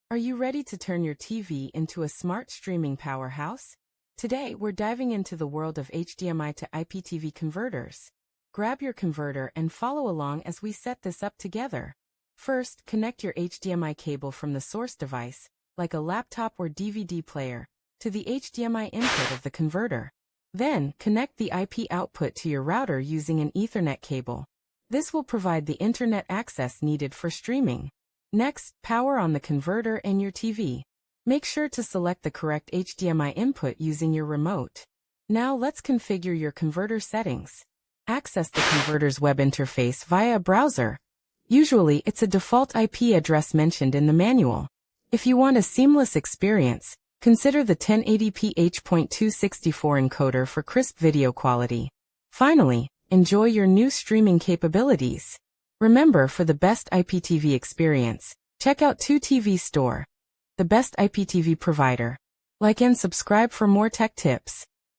Are you ready to turn your TV into a smart streaming powerhouse? Today, we're diving into the world of HDMI to IPTV converters. Grab your converter and follow along as we set this up together. First, connect your HDMI cable from the source device, like a laptop or DVD player, to the HDMI input of the converter. Then, connect the IP output to your router using an Ethernet cable. This will provide the internet access needed for streaming. Next, power on the converter and your TV. Make sure to select the correct HDMI input using your remote. Now let's configure your converter settings. Access the converter's web interface via a browser. Usually, it's a default IP address mentioned in the manual. If you want a seamless experience, consider the 1080p H.264 encoder for crisp video quality. Finally, enjoy your new streaming capabilities. Remember, for the best IPTV experience, check out 2TV Store, the best IPTV provider. Like and subscribe for more tech tips.